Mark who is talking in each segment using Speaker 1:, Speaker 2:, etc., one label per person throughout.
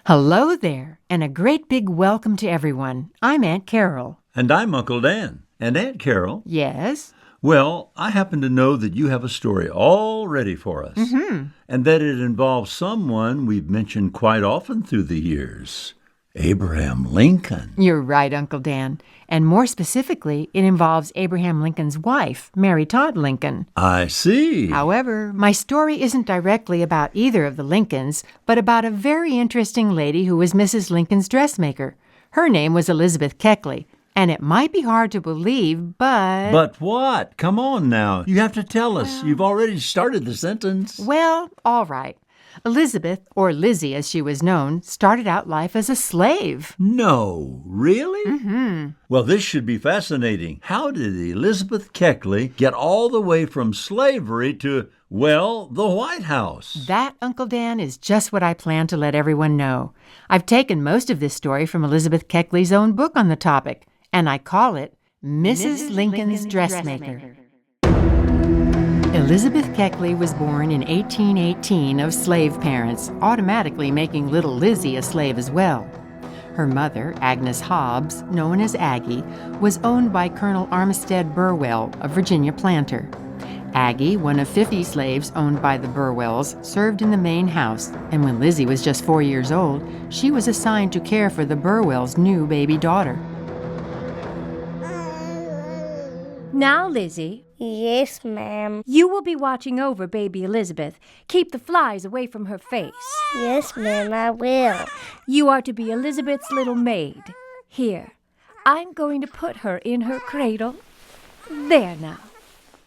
Speaker 1: Hello there, and a great big welcome to everyone. I'm Aunt Carol.
Speaker 2: And I'm Uncle Dan. And Aunt Carol?
Speaker 1: Yes?
Speaker 2: Well, I happen to know that you have a story all ready for us. And that it involves someone we've mentioned quite often through the years. Abraham Lincoln.
Speaker 1: You're right, Uncle Dan. And more specifically, it involves Abraham Lincoln's wife, Mary Todd Lincoln.
Speaker 2: I see.
Speaker 1: However, my story isn't directly about either of the Lincolns, but about a very interesting lady who was Mrs. Lincoln's dressmaker. Her name was Elizabeth Keckley. And it might be hard to believe, but...
Speaker 2: But what? Come on now. You have to tell us. You've already started the sentence.
Speaker 1: Well, all right. Elizabeth, or Lizzie as she was known, started out life as a slave.
Speaker 2: No, really? Well, this should be fascinating. How did Elizabeth Keckley get all the way from slavery to, well, the White House?
Speaker 1: That, Uncle Dan, is just what I plan to let everyone know. I've taken most of this story from Elizabeth Keckley's own book on the topic, and I call it Mrs. Lincoln's Dressmaker. Elizabeth Keckley was born in 1818 of slave parents, automatically making little Lizzie a slave as well. Her mother, Agnes Hobbs, known as Aggie, was owned by Colonel Armistead Burwell, a Virginia planter. Aggie, one of 50 slaves owned by the Burwells, served in the main house, and when Lizzie was just 4 years old, she was assigned to care for the Burwells' new baby daughter.
Speaker 3: Now, Lizzie.
Speaker 4: Yes, ma'am.
Speaker 3: You will be watching over baby Elizabeth. Keep the flies away from her face.
Speaker 4: Yes, ma'am, I will.
Speaker 3: You are to be Elizabeth's little maid. Here, I'm going to put her in her cradle. There now.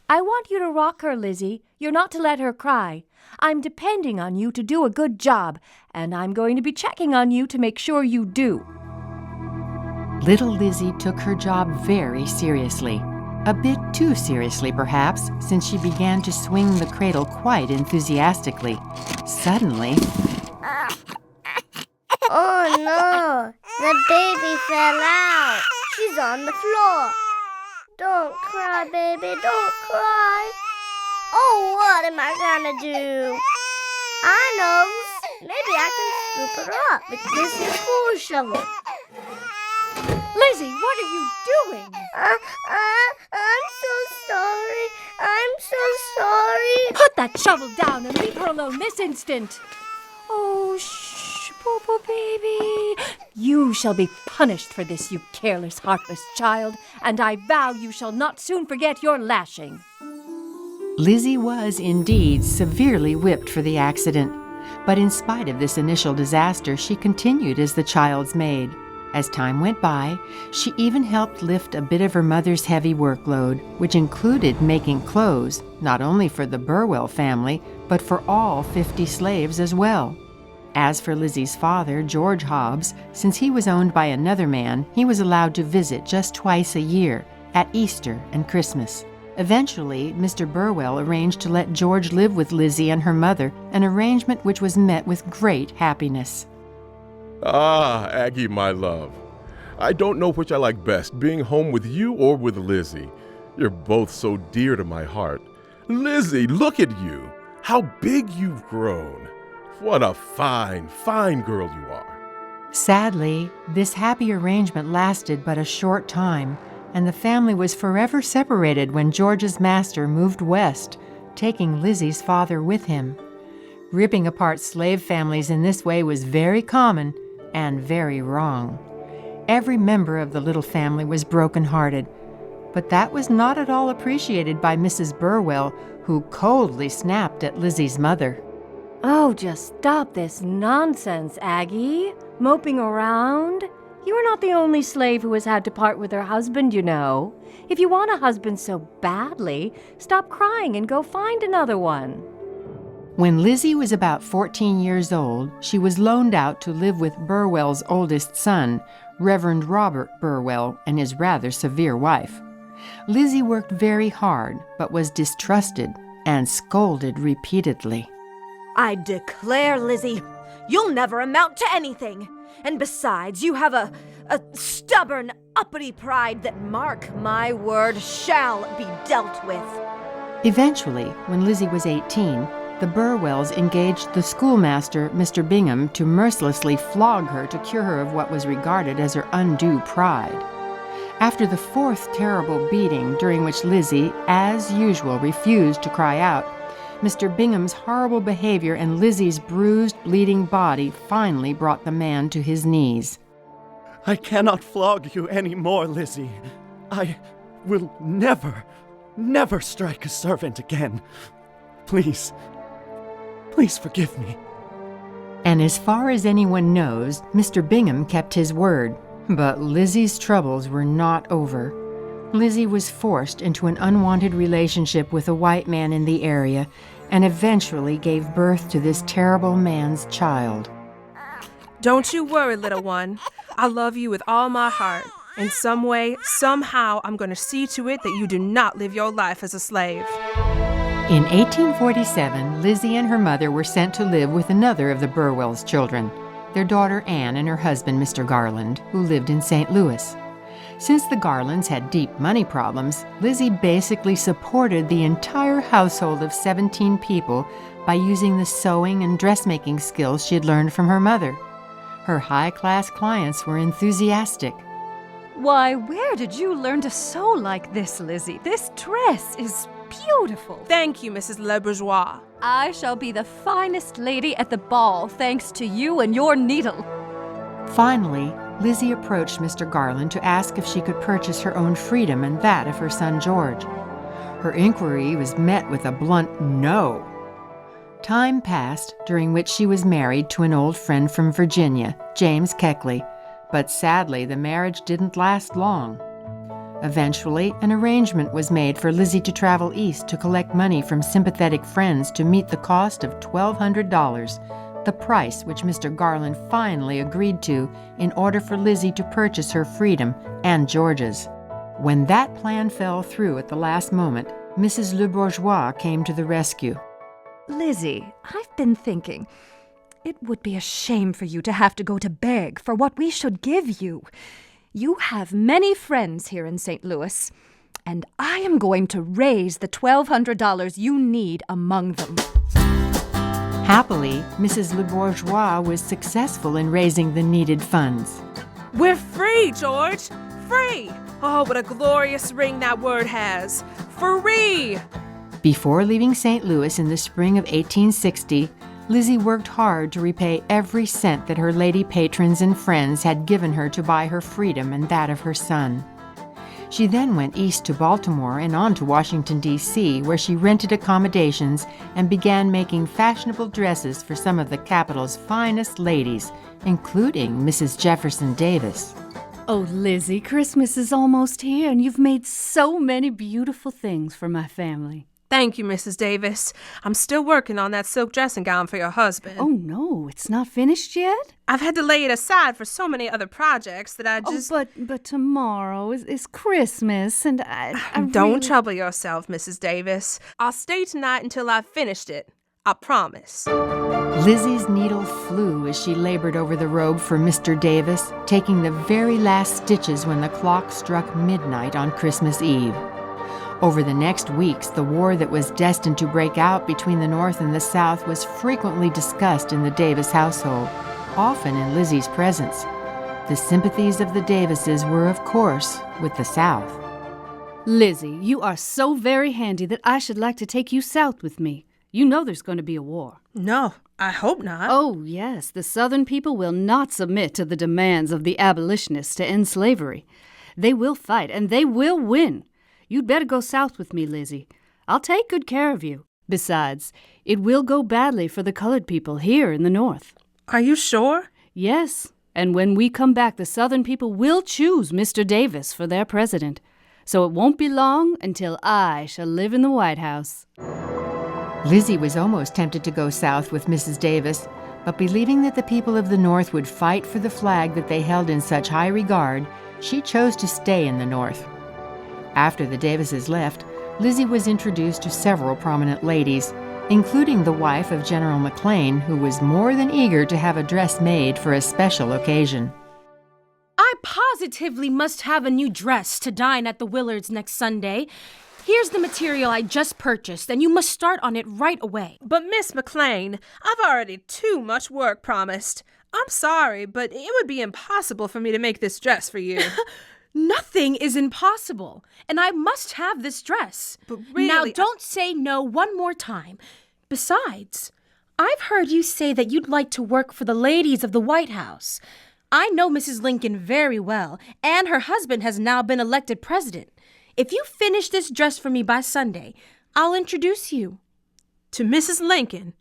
Speaker 3: I want you to rock her, Lizzie. You're not to let her cry. I'm depending on you to do a good job, and I'm going to be checking on you to make sure you do.
Speaker 1: Little Lizzie took her job very seriously. A bit too seriously, perhaps, since she began to swing the cradle quite enthusiastically. Suddenly...
Speaker 4: Oh, no! The baby fell out! She's on the floor! Don't cry, baby, don't cry! Oh, what am I gonna do? I know! Maybe I can scoop her up with this here fool shovel.
Speaker 3: Lizzie, what are you doing?
Speaker 4: I'm so sorry. I'm so sorry.
Speaker 3: Put that shovel down and leave her alone this instant. Oh, shh, Boo-Boo baby. You shall be punished for this, you careless, heartless child, and I vow you shall not soon forget your lashing.
Speaker 1: Lizzie was indeed severely whipped for the accident, but in spite of this initial disaster, she continued as the child's maid. As time went by, she even helped lift a bit of her mother's heavy workload, which included making clothes, not only for the Burwell family, but for all 50 slaves as well. As for Lizzie's father, George Hobbs, since he was owned by another man, he was allowed to visit just twice a year, at Easter and Christmas. Eventually, Mr. Burwell arranged to let George live with Lizzie and her mother, an arrangement which was met with great happiness.
Speaker 5: Ah, Aggie, my love. I don't know which I like best, being home with you or with Lizzie. You're both so dear to my heart. Lizzie, look at you. How big you've grown. What a fine, fine girl you are.
Speaker 1: Sadly, this happy arrangement lasted but a short time, and the family was forever separated when George's master moved west, taking Lizzie's father with him. Ripping apart slave families in this way was very common and very wrong. Every member of the little family was broken-hearted, but that was not at all appreciated by Mrs. Burwell, who coldly snapped at Lizzie's mother.
Speaker 3: Oh, just stop this nonsense, Aggie. Moping around? You are not the only slave who has had to part with her husband, you know. If you want a husband so badly, stop crying and go find another one.
Speaker 1: When Lizzie was about 14 years old, she was loaned out to live with Burwell's oldest son, Reverend Robert Burwell, and his rather severe wife. Lizzie worked very hard, but was distrusted and scolded repeatedly.
Speaker 6: I declare, Lizzie, you'll never amount to anything. And besides, you have a stubborn, uppity pride that, mark my word, shall be dealt with.
Speaker 1: Eventually, when Lizzie was 18, the Burwells engaged the schoolmaster, Mr. Bingham, to mercilessly flog her to cure her of what was regarded as her undue pride. After the fourth terrible beating, during which Lizzie, as usual, refused to cry out, Mr. Bingham's horrible behavior and Lizzie's bruised, bleeding body finally brought the man to his knees.
Speaker 7: I cannot flog you any more, Lizzie. I will never strike a servant again. Please forgive me.
Speaker 1: And as far as anyone knows, Mr. Bingham kept his word. But Lizzie's troubles were not over. Lizzie was forced into an unwanted relationship with a white man in the area and eventually gave birth to this terrible man's child.
Speaker 8: Don't you worry, little one. I love you with all my heart. In some way, somehow, I'm going to see to it that you do not live your life as a slave.
Speaker 1: In 1847, Lizzie and her mother were sent to live with another of the Burwells' children, their daughter Anne and her husband, Mr. Garland, who lived in St. Louis. Since the Garlands had deep money problems, Lizzie basically supported the entire household of 17 people by using the sewing and dressmaking skills she had learned from her mother. Her high-class clients were enthusiastic.
Speaker 9: Why, where did you learn to sew like this, Lizzie? This dress is beautiful.
Speaker 8: Thank you, Mrs. Le Bourgeois.
Speaker 9: I shall be the finest lady at the ball, thanks to you and your needle.
Speaker 1: Finally, Lizzie approached Mr. Garland to ask if she could purchase her own freedom and that of her son George. Her inquiry was met with a blunt no. Time passed, during which she was married to an old friend from Virginia, James Keckley, but sadly the marriage didn't last long. Eventually, an arrangement was made for Lizzie to travel east to collect money from sympathetic friends to meet the cost of $1,200, the price which Mr. Garland finally agreed to in order for Lizzie to purchase her freedom and George's. When that plan fell through at the last moment, Mrs. Le Bourgeois came to the rescue.
Speaker 9: Lizzie, I've been thinking, it would be a shame for you to have to go to beg for what we should give you. You have many friends here in St. Louis, and I am going to raise the $1,200 you need among them.
Speaker 1: Happily, Mrs. Le Bourgeois was successful in raising the needed funds.
Speaker 8: We're free, George. Free. Oh, what a glorious ring that word has. Free.
Speaker 1: Before leaving St. Louis in the spring of 1860, Lizzie worked hard to repay every cent that her lady patrons and friends had given her to buy her freedom and that of her son. She then went east to Baltimore and on to Washington, D.C., where she rented accommodations and began making fashionable dresses for some of the capital's finest ladies, including Mrs. Jefferson Davis.
Speaker 10: Oh, Lizzie, Christmas is almost here, and you've made so many beautiful things for my family.
Speaker 8: Thank you, Mrs. Davis. I'm still working on that silk dressing gown for your husband.
Speaker 10: Oh, no, it's not finished yet?
Speaker 8: I've had to lay it aside for so many other projects that I just...
Speaker 10: Oh, but tomorrow is Christmas, and I
Speaker 8: Don't
Speaker 10: really...
Speaker 8: trouble yourself, Mrs. Davis. I'll stay tonight until I've finished it. I promise.
Speaker 1: Lizzie's needle flew as she labored over the robe for Mr. Davis, taking the very last stitches when the clock struck midnight on Christmas Eve. Over the next weeks, the war that was destined to break out between the North and the South was frequently discussed in the Davis household, often in Lizzie's presence. The sympathies of the Davises were, of course, with the South.
Speaker 10: Lizzie, you are so very handy that I should like to take you south with me. You know there's going to be a war.
Speaker 8: No, I hope not.
Speaker 10: Oh, yes, the Southern people will not submit to the demands of the abolitionists to end slavery. They will fight, and they will win. You'd better go south with me, Lizzie. I'll take good care of you. Besides, it will go badly for the colored people here in the North.
Speaker 8: Are you sure?
Speaker 10: Yes, and when we come back, the Southern people will choose Mr. Davis for their president. So it won't be long until I shall live in the White House.
Speaker 1: Lizzie was almost tempted to go south with Mrs. Davis, but believing that the people of the North would fight for the flag that they held in such high regard, she chose to stay in the North. After the Davises left, Lizzie was introduced to several prominent ladies, including the wife of General McLean, who was more than eager to have a dress made for a special occasion.
Speaker 11: I positively must have a new dress to dine at the Willards next Sunday. Here's the material I just purchased, and you must start on it right away.
Speaker 8: But Miss McLean, I've already too much work promised. I'm sorry, but it would be impossible for me to make this dress for you.
Speaker 11: Nothing is impossible, and I must have this dress.
Speaker 8: But really,
Speaker 11: now, don't say no one more time. Besides, I've heard you say that you'd like to work for the ladies of the White House. I know Mrs. Lincoln very well, and her husband has now been elected president. If you finish this dress for me by Sunday, I'll introduce you.
Speaker 8: To Mrs. Lincoln?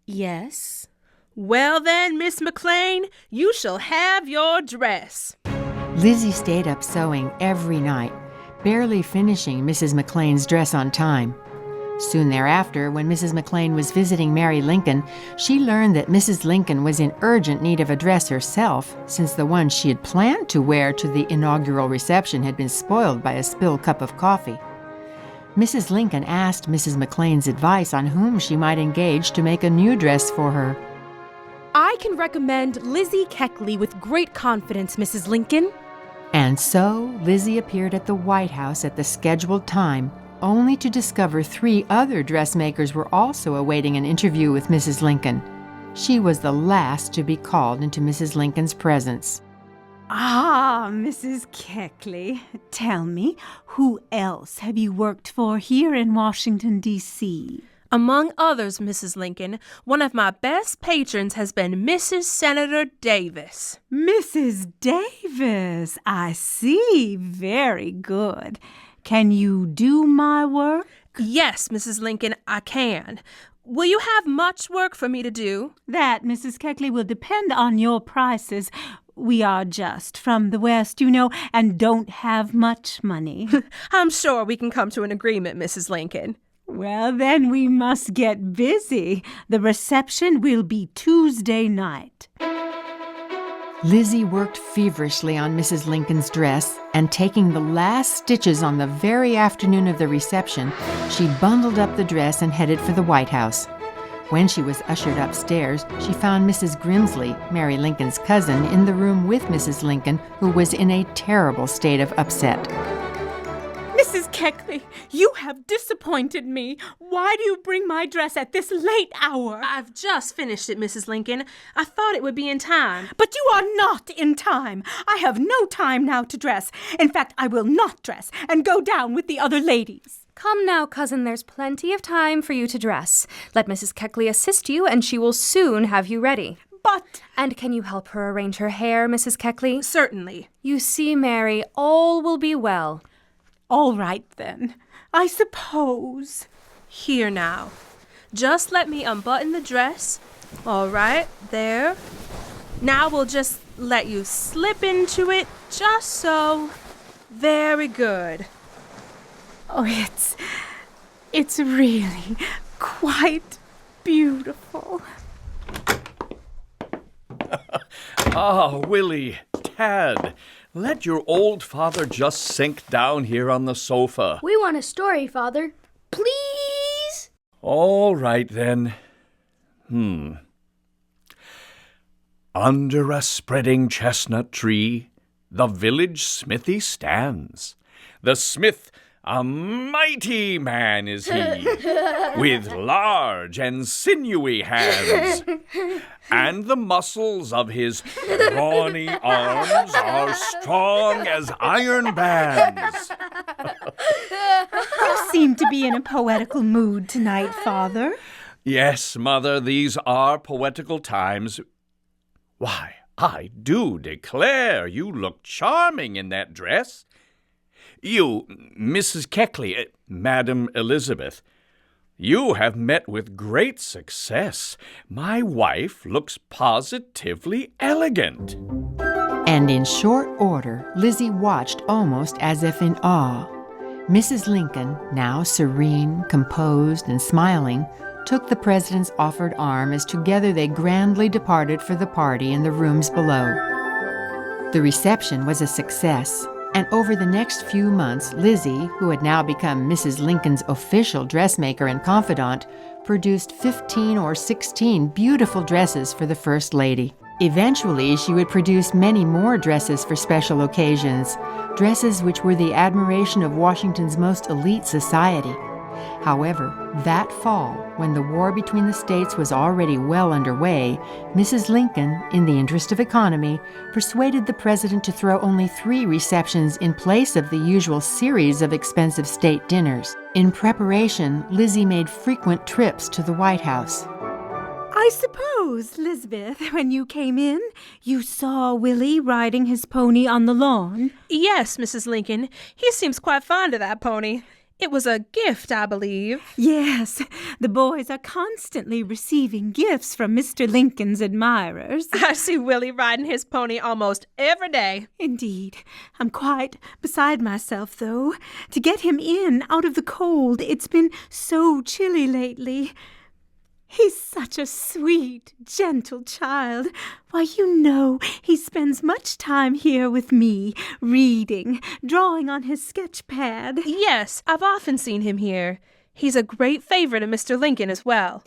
Speaker 11: Yes.
Speaker 8: Well then, Miss McLean, you shall have your dress.
Speaker 1: Lizzie stayed up sewing every night, barely finishing Mrs. McLean's dress on time. Soon thereafter, when Mrs. McLean was visiting Mary Lincoln, she learned that Mrs. Lincoln was in urgent need of a dress herself, since the one she had planned to wear to the inaugural reception had been spoiled by a spilled cup of coffee. Mrs. Lincoln asked Mrs. McLean's advice on whom she might engage to make a new dress for her.
Speaker 11: I can recommend Lizzie Keckley with great confidence, Mrs. Lincoln.
Speaker 1: And so Lizzie appeared at the White House at the scheduled time, only to discover 3 other dressmakers were also awaiting an interview with Mrs. Lincoln. She was the last to be called into Mrs. Lincoln's presence.
Speaker 12: Ah, Mrs. Keckley, tell me, who else have you worked for here in Washington, D.C.?
Speaker 8: Among others, Mrs. Lincoln, one of my best patrons has been Mrs. Senator Davis.
Speaker 12: Mrs. Davis, I see. Very good. Can you do my work?
Speaker 8: Yes, Mrs. Lincoln, I can. Will you have much work for me to do?
Speaker 12: That, Mrs. Keckley, will depend on your prices. We are just from the West, you know, and don't have much money.
Speaker 8: I'm sure we can come to an agreement, Mrs. Lincoln.
Speaker 12: Well, then we must get busy. The reception will be Tuesday night.
Speaker 1: Lizzie worked feverishly on Mrs. Lincoln's dress, and taking the last stitches on the very afternoon of the reception, she bundled up the dress and headed for the White House. When she was ushered upstairs, she found Mrs. Grimsley, Mary Lincoln's cousin, in the room with Mrs. Lincoln, who was in a terrible state of upset.
Speaker 12: Mrs. Keckley, you have disappointed me. Why do you bring my dress at this late hour?
Speaker 8: I've just finished it, Mrs. Lincoln. I thought it would be in time.
Speaker 12: But you are not in time. I have no time now to dress. In fact, I will not dress and go down with the other ladies.
Speaker 11: Come now, cousin, there's plenty of time for you to dress. Let Mrs. Keckley assist you, and she will soon have you ready.
Speaker 12: But...
Speaker 11: And can you help her arrange her hair, Mrs. Keckley?
Speaker 8: Certainly.
Speaker 11: You see, Mary, all will be well.
Speaker 12: All right, then. I suppose.
Speaker 8: Here now. Just let me unbutton the dress. All right, there. Now we'll just let you slip into it, just so. Very good.
Speaker 12: Oh, it's really quite beautiful.
Speaker 7: Ah, Willie, Tad, let your old father just sink down here on the sofa.
Speaker 4: We want a story, Father. Please?
Speaker 7: All right, then. Under a spreading chestnut tree, the village smithy stands. The smith, a mighty man is he, with large and sinewy hands, and the muscles of his brawny arms are strong as iron bands.
Speaker 12: You seem to be in a poetical mood tonight, Father.
Speaker 7: Yes, Mother, these are poetical times. Why, I do declare you look charming in that dress. You, Mrs. Keckley, Madam Elizabeth, you have met with great success. My wife looks positively elegant.
Speaker 1: And in short order, Lizzie watched almost as if in awe. Mrs. Lincoln, now serene, composed, and smiling, took the president's offered arm as together they grandly departed for the party in the rooms below. The reception was a success. And over the next few months, Lizzie, who had now become Mrs. Lincoln's official dressmaker and confidant, produced 15 or 16 beautiful dresses for the First Lady. Eventually, she would produce many more dresses for special occasions, dresses which were the admiration of Washington's most elite society. However, that fall, when the war between the states was already well underway, Mrs. Lincoln, in the interest of economy, persuaded the president to throw only 3 receptions in place of the usual series of expensive state dinners. In preparation, Lizzie made frequent trips to the White House.
Speaker 12: I suppose, Lisbeth, when you came in, you saw Willie riding his pony on the lawn?
Speaker 8: Yes, Mrs. Lincoln. He seems quite fond of that pony. It was a gift, I believe.
Speaker 12: Yes, the boys are constantly receiving gifts from Mr. Lincoln's admirers.
Speaker 8: I see Willie riding his pony almost every day.
Speaker 12: Indeed. I'm quite beside myself, though. To get him in out of the cold, it's been so chilly lately. He's such a sweet, gentle child. Why, you know, he spends much time here with me, reading, drawing on his sketch pad.
Speaker 8: Yes, I've often seen him here. He's a great favorite of Mr. Lincoln as well.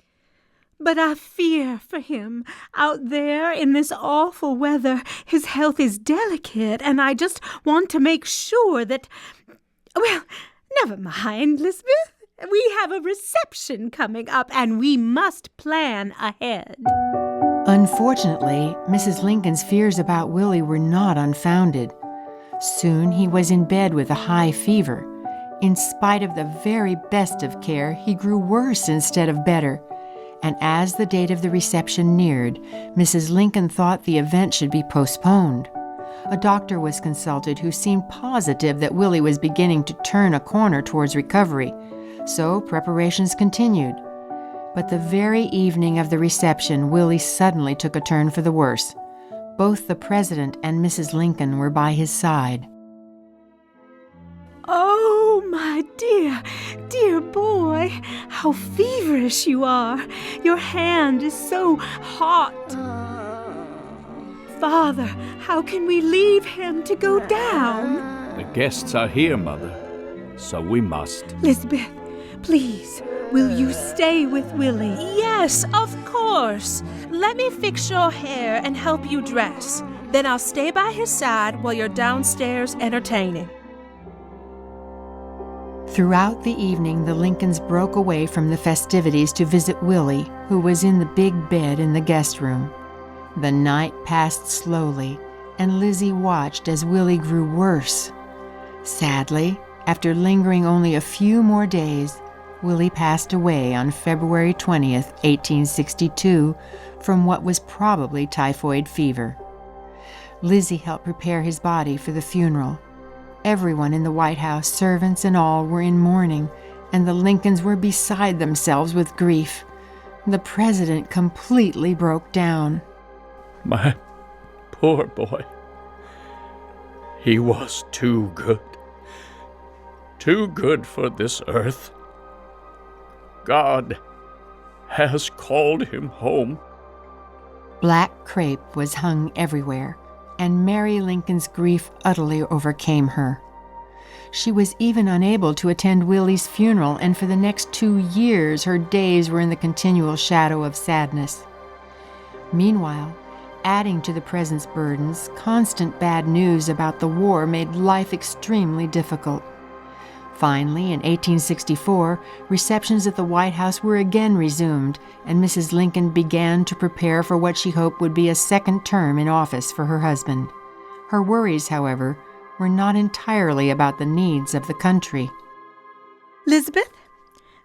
Speaker 12: But I fear for him. Out there in this awful weather, his health is delicate, and I just want to make sure that... Well, never mind, Lisbeth. We have a reception coming up, and we must plan ahead.
Speaker 1: Unfortunately, Mrs. Lincoln's fears about Willie were not unfounded. Soon he was in bed with a high fever. In spite of the very best of care, he grew worse instead of better. And as the date of the reception neared, Mrs. Lincoln thought the event should be postponed. A doctor was consulted who seemed positive that Willie was beginning to turn a corner towards recovery. So preparations continued. But the very evening of the reception, Willie suddenly took a turn for the worse. Both the president and Mrs. Lincoln were by his side.
Speaker 12: Oh, my dear, dear boy, how feverish you are. Your hand is so hot. Father, how can we leave him to go down?
Speaker 13: The guests are here, Mother, so we must.
Speaker 12: Lisbeth, please, will you stay with Willie?
Speaker 8: Yes, of course. Let me fix your hair and help you dress. Then I'll stay by his side while you're downstairs entertaining.
Speaker 1: Throughout the evening, the Lincolns broke away from the festivities to visit Willie, who was in the big bed in the guest room. The night passed slowly, and Lizzie watched as Willie grew worse. Sadly, after lingering only a few more days, Willie passed away on February 20th, 1862, from what was probably typhoid fever. Lizzie helped prepare his body for the funeral. Everyone in the White House, servants and all, were in mourning, and the Lincolns were beside themselves with grief. The president completely broke down.
Speaker 13: My poor boy. He was too good. Too good for this earth. God has called him home.
Speaker 1: Black crepe was hung everywhere, and Mary Lincoln's grief utterly overcame her. She was even unable to attend Willie's funeral, and for the next 2 years her days were in the continual shadow of sadness. Meanwhile, adding to the present's burdens, constant bad news about the war made life extremely difficult. Finally, in 1864, receptions at the White House were again resumed, and Mrs. Lincoln began to prepare for what she hoped would be a second term in office for her husband. Her worries, however, were not entirely about the needs of the country.
Speaker 12: Lisbeth,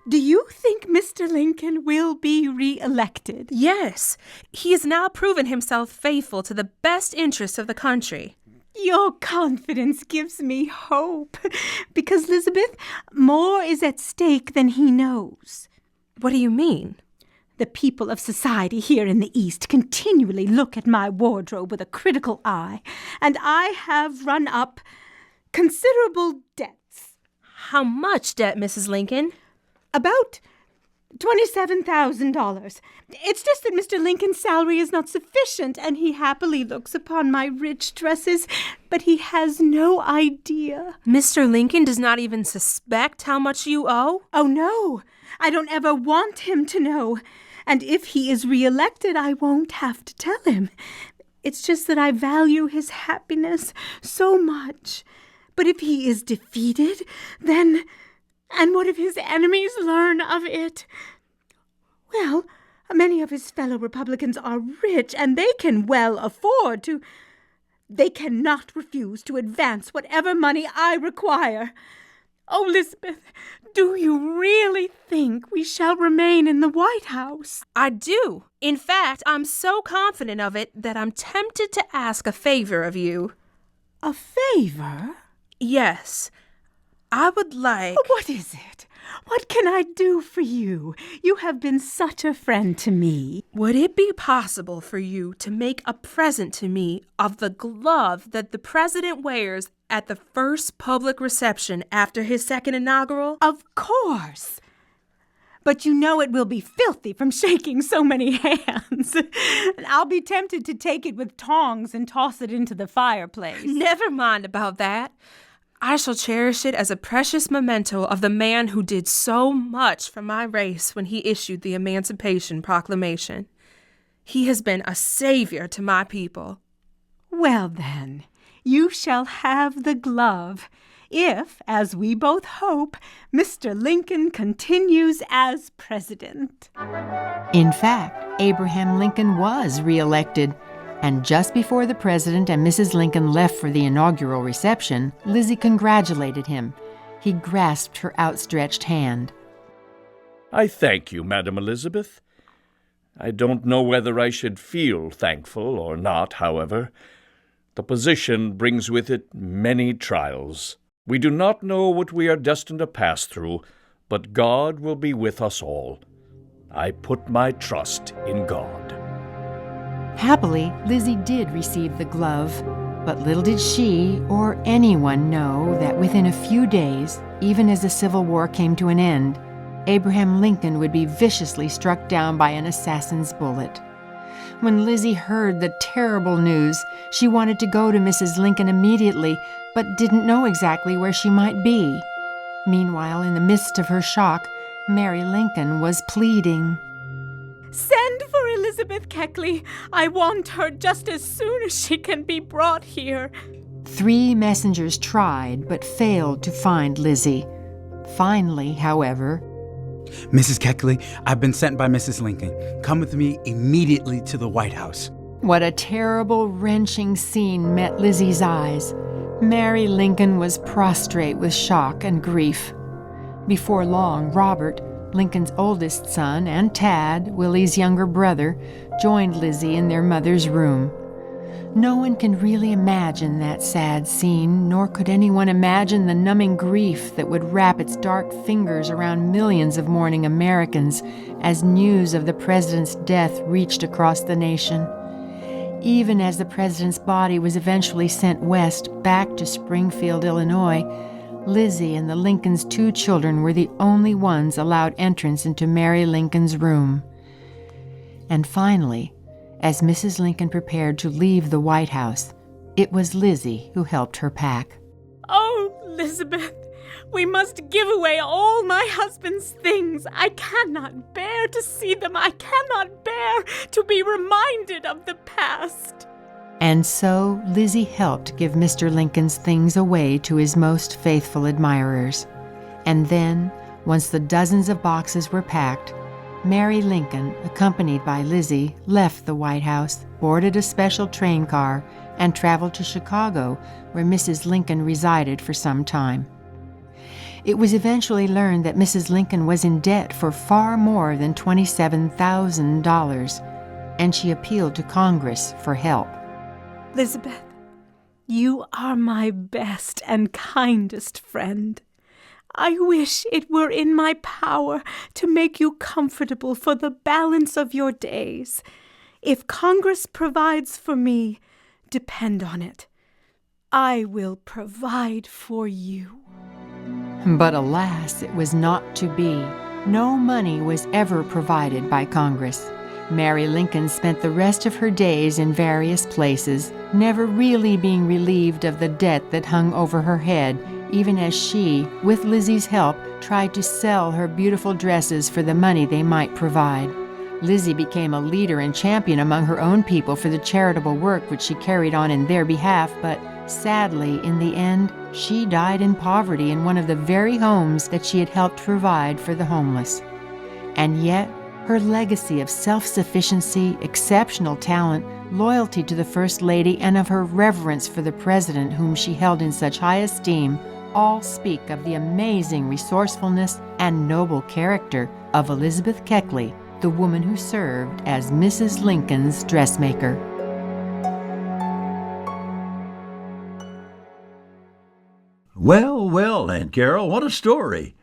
Speaker 12: do you think Mr. Lincoln will be re-elected?
Speaker 8: Yes, he has now proven himself faithful to the best interests of the country.
Speaker 12: Your confidence gives me hope, because, Elizabeth, more is at stake than he knows.
Speaker 8: What do you mean?
Speaker 12: The people of society here in the East continually look at my wardrobe with a critical eye, and I have run up considerable debts.
Speaker 8: How much debt, Mrs. Lincoln?
Speaker 12: About $27,000. It's just that Mr. Lincoln's salary is not sufficient, and he happily looks upon my rich dresses, but he has no idea.
Speaker 8: Mr. Lincoln does not even suspect how much you owe?
Speaker 12: Oh, no. I don't ever want him to know. And if he is re-elected, I won't have to tell him. It's just that I value his happiness so much. But if he is defeated, then... And what if his enemies learn of it? Well, many of his fellow Republicans are rich, and they can well afford to... They cannot refuse to advance whatever money I require. Oh, Elizabeth, do you really think we shall remain in the White House?
Speaker 8: I do. In fact, I'm so confident of it that I'm tempted to ask a favor of you.
Speaker 12: A favor?
Speaker 8: Yes. I would like...
Speaker 12: What is it? What can I do for you? You have been such a friend to me.
Speaker 8: Would it be possible for you to make a present to me of the glove that the president wears at the first public reception after his second inaugural?
Speaker 12: Of course. But you know it will be filthy from shaking so many hands. I'll be tempted to take it with tongs and toss it into the fireplace.
Speaker 8: Never mind about that. I shall cherish it as a precious memento of the man who did so much for my race when he issued the Emancipation Proclamation. He has been a savior to my people.
Speaker 12: Well, then, you shall have the glove, if, as we both hope, Mr. Lincoln continues as president.
Speaker 1: In fact, Abraham Lincoln was reelected. And just before the president and Mrs. Lincoln left for the inaugural reception, Lizzie congratulated him. He grasped her outstretched hand.
Speaker 13: I thank you, Madam Elizabeth. I don't know whether I should feel thankful or not, however. The position brings with it many trials. We do not know what we are destined to pass through, but God will be with us all. I put my trust in God.
Speaker 1: Happily, Lizzie did receive the glove, but little did she or anyone know that within a few days, even as the Civil War came to an end, Abraham Lincoln would be viciously struck down by an assassin's bullet. When Lizzie heard the terrible news, she wanted to go to Mrs. Lincoln immediately, but didn't know exactly where she might be. Meanwhile, in the midst of her shock, Mary Lincoln was pleading.
Speaker 12: Send for Elizabeth Keckley. I want her just as soon as she can be brought here.
Speaker 1: 3 messengers tried, but failed to find Lizzie. Finally, however...
Speaker 14: Mrs. Keckley, I've been sent by Mrs. Lincoln. Come with me immediately to the White House.
Speaker 1: What a terrible, wrenching scene met Lizzie's eyes. Mary Lincoln was prostrate with shock and grief. Before long, Robert, Lincoln's oldest son, and Tad, Willie's younger brother, joined Lizzie in their mother's room. No one can really imagine that sad scene, nor could anyone imagine the numbing grief that would wrap its dark fingers around millions of mourning Americans as news of the president's death reached across the nation. Even as the president's body was eventually sent west back to Springfield, Illinois, Lizzie and the Lincolns' 2 children were the only ones allowed entrance into Mary Lincoln's room. And finally, as Mrs. Lincoln prepared to leave the White House, it was Lizzie who helped her pack.
Speaker 12: Oh, Elizabeth, we must give away all my husband's things. I cannot bear to see them. I cannot bear to be reminded of the past.
Speaker 1: And so Lizzie helped give Mr. Lincoln's things away to his most faithful admirers. And then, once the dozens of boxes were packed, Mary Lincoln, accompanied by Lizzie, left the White House, boarded a special train car, and traveled to Chicago, where Mrs. Lincoln resided for some time. It was eventually learned that Mrs. Lincoln was in debt for far more than $27,000, and she appealed to Congress for help.
Speaker 12: Elizabeth, you are my best and kindest friend. I wish it were in my power to make you comfortable for the balance of your days. If Congress provides for me, depend on it, I will provide for you.
Speaker 1: But alas, it was not to be. No money was ever provided by Congress. Mary Lincoln spent the rest of her days in various places, never really being relieved of the debt that hung over her head, even as she, with Lizzie's help, tried to sell her beautiful dresses for the money they might provide. Lizzie became a leader and champion among her own people for the charitable work which she carried on in their behalf, but sadly, in the end, she died in poverty in one of the very homes that she had helped provide for the homeless. And yet, her legacy of self-sufficiency, exceptional talent, loyalty to the First Lady, and of her reverence for the President whom she held in such high esteem all speak of the amazing resourcefulness and noble character of Elizabeth Keckley, the woman who served as Mrs. Lincoln's dressmaker.
Speaker 2: Well, well, Aunt Carol, what a story.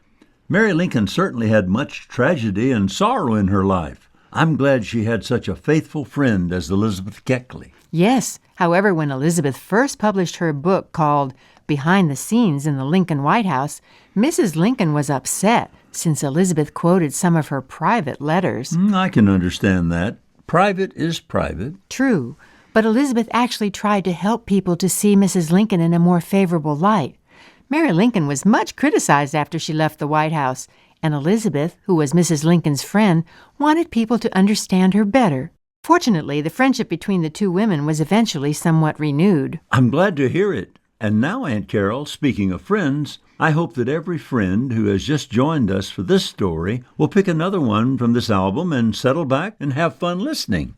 Speaker 2: Mary Lincoln certainly had much tragedy and sorrow in her life. I'm glad she had such a faithful friend as Elizabeth Keckley.
Speaker 1: Yes, however, when Elizabeth first published her book called Behind the Scenes in the Lincoln White House, Mrs. Lincoln was upset since Elizabeth quoted some of her private letters.
Speaker 2: I can understand that. Private is private.
Speaker 1: True, but Elizabeth actually tried to help people to see Mrs. Lincoln in a more favorable light. Mary Lincoln was much criticized after she left the White House, and Elizabeth, who was Mrs. Lincoln's friend, wanted people to understand her better. Fortunately, the friendship between the two women was eventually somewhat renewed.
Speaker 2: I'm glad to hear it. And now, Aunt Carol, speaking of friends, I hope that every friend who has just joined us for this story will pick another one from this album and settle back and have fun listening.